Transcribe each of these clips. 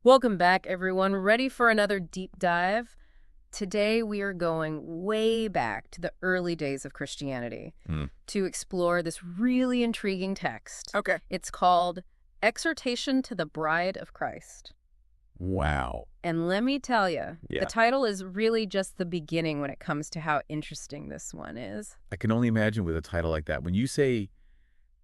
Welcome back, everyone. Ready for another deep dive? Today, we are going way back to the early days of Christianity Hmm. to explore this really intriguing text. Okay. It's called Exhortation to the Bride of Christ. Wow. And let me tell you, the Yeah. title is really just the beginning when it comes to how interesting this one is. I can only imagine with a title like that. When you say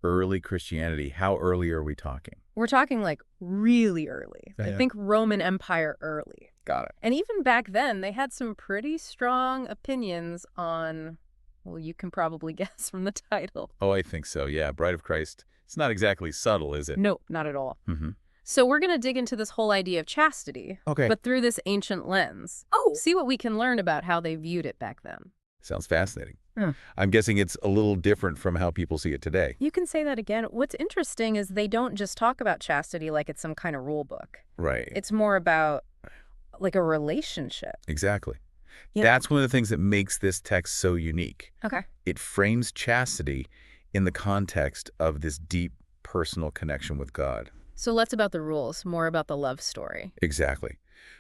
early Christianity, how early are we talking? We're talking like really early. I Yeah. think Roman Empire early. Got it. And even back then, they had some pretty strong opinions on, well, you can probably guess from the title. Oh, I think so. Yeah. Bride of Christ. It's not exactly subtle, is it? No, not at all. Mm-hmm. So we're going to dig into this whole idea of chastity, Okay. but through this ancient lens. Oh. See what we can learn about how they viewed it back then. Sounds fascinating. Hmm. I'm guessing it's a little different from how people see it today. You can say that again. What's interesting is they don't just talk about chastity like it's some kind of rule book. Right. It's more about like a relationship. Exactly. Yeah. That's one of the things that makes this text so unique. Okay. It frames chastity in the context of this deep personal connection with God. So less about the rules, more about the love story. Exactly.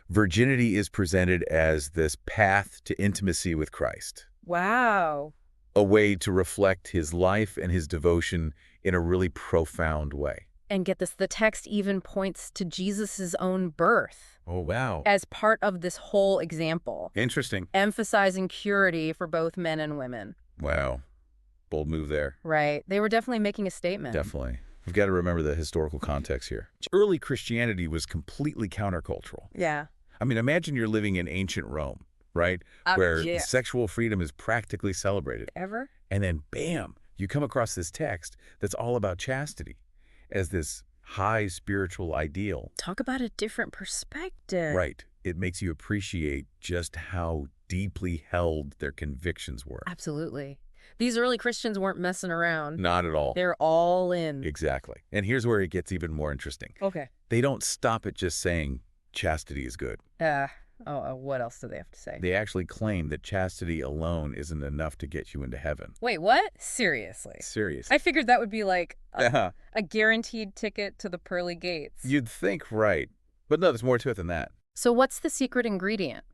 Virginity is presented as this path to intimacy with Christ, Wow. a way to reflect his life and his devotion in a really profound way. And get this, the text even points to Jesus's own birth Oh, wow. as part of this whole example, Interesting. emphasizing purity for both men and women. Wow. Bold move there. Right. They were definitely making a statement. Definitely. We've got to remember the historical context here. Early Christianity was completely countercultural. Yeah. I mean, imagine you're living in ancient Rome, right? Where yeah. sexual freedom is practically celebrated. Ever? And then, bam, you come across this text that's all about chastity as this high spiritual ideal. Talk about a different perspective. Right. It makes you appreciate just how deeply held their convictions were. Absolutely. These early Christians weren't messing around. Not at all. They're all in. Exactly. And here's where it gets even more interesting. Okay. They don't stop at just saying chastity is good. What else do they have to say? They actually claim that chastity alone isn't enough to get you into heaven. Wait, what? Seriously? Serious. I figured that would be like Yeah. a guaranteed ticket to the pearly gates. You'd think right. But no, there's more to it than that. So what's the secret ingredient?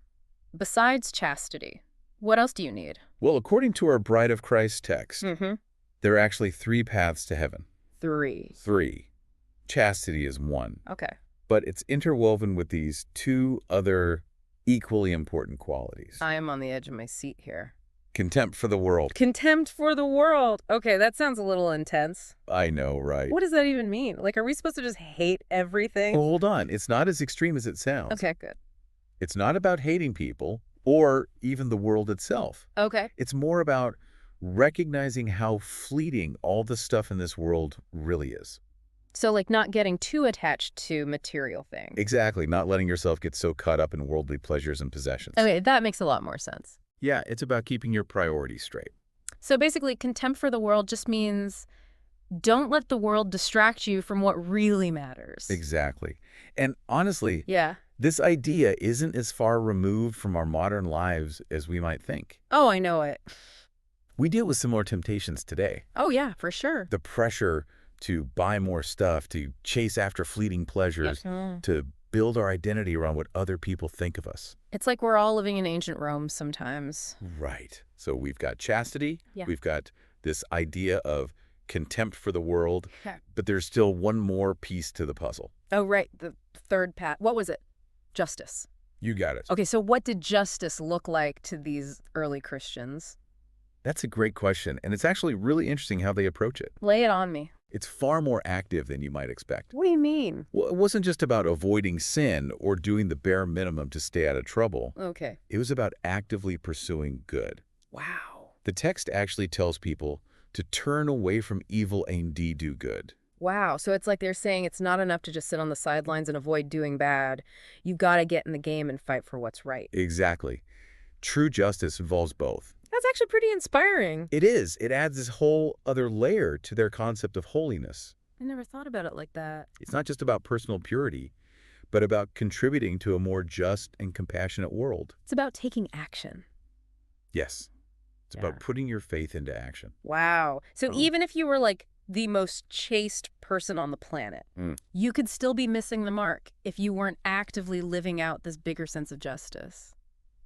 Besides chastity, what else do you need? Well, according to our Bride of Christ text, Mm-hmm. there are actually 3 paths to heaven. 3. 3. Chastity is 1. Okay. But it's interwoven with these 2 other equally important qualities. I am on the edge of my seat here. Contempt for the world. Contempt for the world. Okay, that sounds a little intense. I know, right? What does that even mean? Like, are we supposed to just hate everything? Well, hold on. It's not as extreme as it sounds. Okay, good. It's not about hating people or even the world itself. Okay. It's more about recognizing how fleeting all the stuff in this world really is. So, like, not getting too attached to material things. Exactly. Not letting yourself get so caught up in worldly pleasures and possessions. Okay, that makes a lot more sense. Yeah, it's about keeping your priorities straight. So basically, contempt for the world just means don't let the world distract you from what really matters. Exactly. And honestly, Yeah. this idea isn't as far removed from our modern lives as we might think. Oh, I know it. We deal with similar temptations today. Oh, yeah, for sure. The pressure to buy more stuff, to chase after fleeting pleasures, to build our identity around what other people think of us. It's like we're all living in ancient Rome sometimes. Right. So we've got chastity. Yeah. We've got this idea of contempt for the world. Yeah. But there's still one more piece to the puzzle. Oh, right, the third path. What was it? Justice. You got it. Okay, so what did justice look like to these early Christians? That's a great question. And it's actually really interesting how they approach it. Lay it on me. It's far more active than you might expect. What do you mean? Well, it wasn't just about avoiding sin or doing the bare minimum to stay out of trouble. Okay. It was about actively pursuing good. Wow. The text actually tells people to turn away from evil and indeed do good. Wow. So it's like they're saying it's not enough to just sit on the sidelines and avoid doing bad. You've got to get in the game and fight for what's right. Exactly. True justice involves both. That's actually pretty inspiring. It is. It adds this whole other layer to their concept of holiness. I never thought about it like that. It's not just about personal purity, but about contributing to a more just and compassionate world. It's about taking action. Yes. It's Yeah. about putting your faith into action. Wow. So Oh. even if you were like the most chaste person on the planet. Mm. You could still be missing the mark if you weren't actively living out this bigger sense of justice.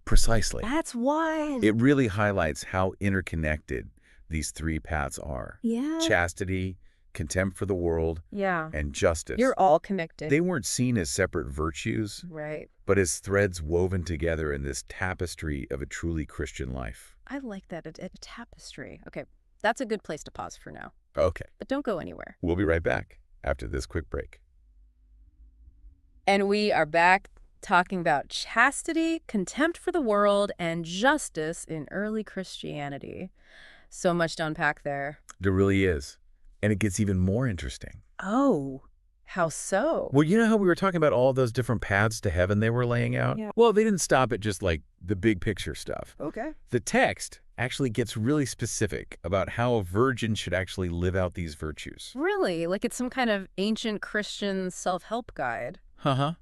Precisely. That's wild. It really highlights how interconnected these three paths are. Yeah. Chastity, contempt for the world, Yeah. and justice. You're all connected. They weren't seen as separate virtues, Right. but as threads woven together in this tapestry of a truly Christian life. I like that. A tapestry. Okay, that's a good place to pause for now. Okay, But don't go anywhere. we'll be right back after this quick break. And we are back talking about chastity, contempt for the world, and justice in early Christianity. So much to unpack there. There really is. And it gets even more interesting. Oh, how so? Well, you know how we were talking about all those different paths to heaven they were laying out? Yeah. Well, they didn't stop at just like the big picture stuff. Okay. The text actually gets really specific about how a virgin should actually live out these virtues. Really? Like it's some kind of ancient Christian self-help guide. Uh-huh.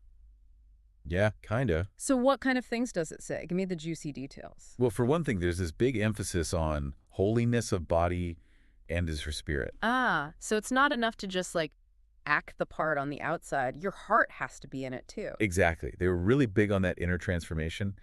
Yeah, kinda. So what kind of things does it say? Give me the juicy details. Well, for one thing, there's this big emphasis on holiness of body and as her spirit. Ah, so it's not enough to just like act the part on the outside. Your heart has to be in it too. Exactly. They were really big on that inner transformation.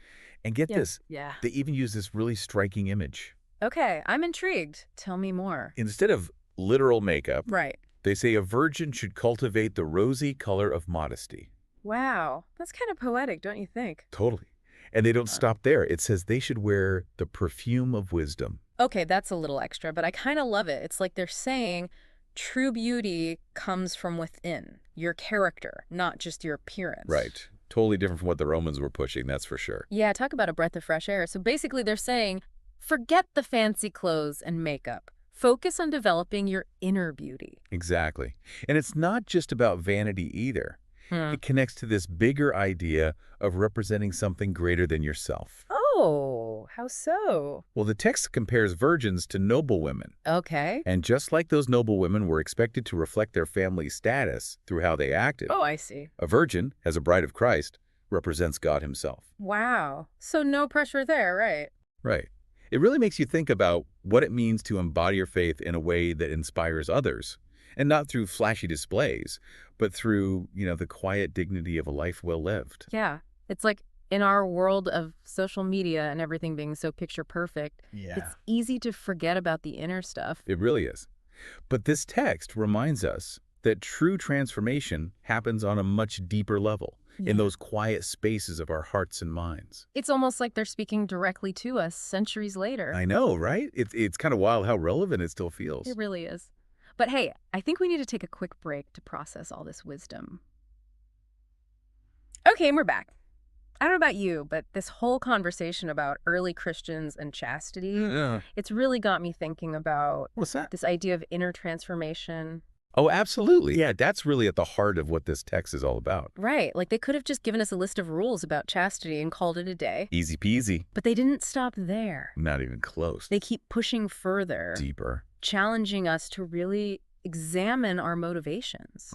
And get this, Yeah. they even use this really striking image. Okay, I'm intrigued. Tell me more. Instead of literal makeup, Right. they say a virgin should cultivate the rosy color of modesty. Wow, that's kind of poetic, don't you think? Totally. And they don't stop there. It says they should wear the perfume of wisdom. Okay, that's a little extra, but I kind of love it. It's like they're saying true beauty comes from within, your character, not just your appearance. Right. Totally different from what the Romans were pushing, that's for sure. Yeah, talk about a breath of fresh air. So basically they're saying, forget the fancy clothes and makeup. Focus on developing your inner beauty. Exactly. And it's not just about vanity either. It connects to this bigger idea of representing something greater than yourself. Oh, how so? Well, the text compares virgins to noble women. Okay. And just like those noble women were expected to reflect their family's status through how they acted, Oh, I see. a virgin, as a bride of Christ, represents God himself. Wow. So no pressure there, right? Right. It really makes you think about what it means to embody your faith in a way that inspires others, and not through flashy displays, but through, the quiet dignity of a life well lived. Yeah. It's like in our world of social media and everything being so picture perfect, it's easy to forget about the inner stuff. It really is. But this text reminds us that true transformation happens on a much deeper level, in those quiet spaces of our hearts and minds. It's almost like they're speaking directly to us centuries later. I know, right? It's kind of wild how relevant it still feels. It really is. But hey, I think we need to take a quick break to process all this wisdom. Okay, and we're back. I don't know about you, but this whole conversation about early Christians and chastity, it's really got me thinking about What's that? this idea of inner transformation. Oh, absolutely. Yeah, that's really at the heart of what this text is all about. Right, like they could have just given us a list of rules about chastity and called it a day. Easy peasy. But they didn't stop there. Not even close. They keep pushing further, Deeper. challenging us to really examine our motivations,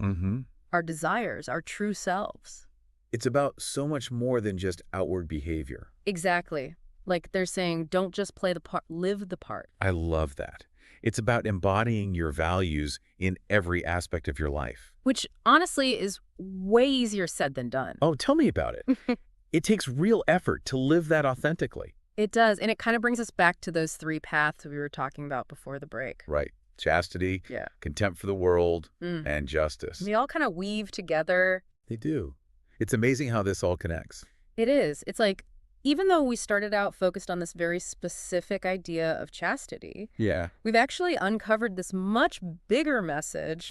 our desires, our true selves. It's about so much more than just outward behavior. Exactly. Like they're saying, don't just play the part, live the part. I love that. It's about embodying your values in every aspect of your life. Which honestly is way easier said than done. Oh, tell me about it. It takes real effort to live that authentically. It does. And it kind of brings us back to those three paths we were talking about before the break. Right. Chastity, contempt for the world, and justice. They all kind of weave together. They do. It's amazing how this all connects. It is. It's like, even though we started out focused on this very specific idea of chastity, we've actually uncovered this much bigger message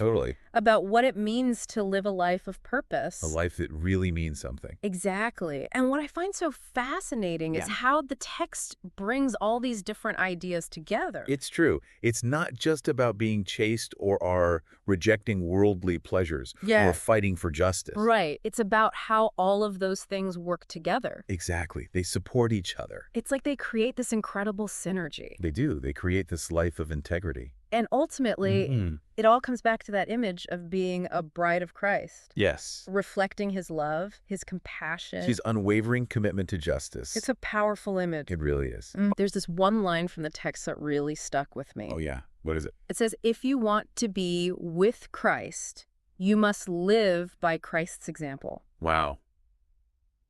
about what it means to live a life of purpose. A life that really means something. Exactly. And what I find so fascinating is how the text brings all these different ideas together. It's true. It's not just about being chaste or rejecting worldly pleasures or fighting for justice. Right. It's about how all of those things work together. Exactly. They support each other. It's like they create this incredible synergy. They do. They create this life of integrity. And ultimately, it all comes back to that image of being a bride of Christ. Yes. Reflecting his love, his compassion. His unwavering commitment to justice. It's a powerful image. It really is. There's this one line from the text that really stuck with me. Oh, yeah. What is it? It says, if you want to be with Christ, you must live by Christ's example. Wow.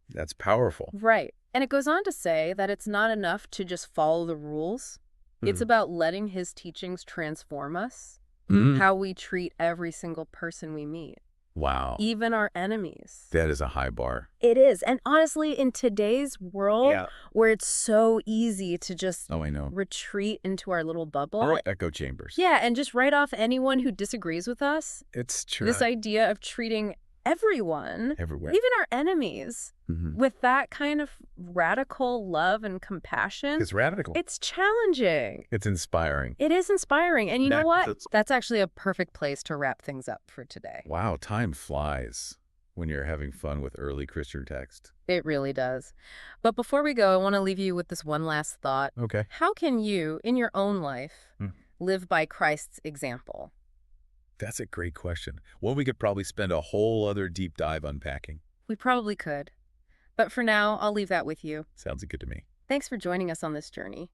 That's powerful. Right. And it goes on to say that it's not enough to just follow the rules. It's about letting his teachings transform us, how we treat every single person we meet. Wow. Even our enemies. That is a high bar. It is. And honestly, in today's world, where it's so easy to just retreat into our little bubble. Our echo chambers. Yeah, and just write off anyone who disagrees with us. It's true. This idea of treating everyone, everywhere, even our enemies, with that kind of radical love and compassion. It's radical. It's challenging. It's inspiring. It is inspiring. And you know what? That's actually a perfect place to wrap things up for today. Wow, time flies when you're having fun with early Christian text. It really does. But before we go, I want to leave you with this one last thought. Okay. How can you, in your own life, live by Christ's example? That's a great question. One we could probably spend a whole other deep dive unpacking. We probably could. But for now, I'll leave that with you. Sounds good to me. Thanks for joining us on this journey.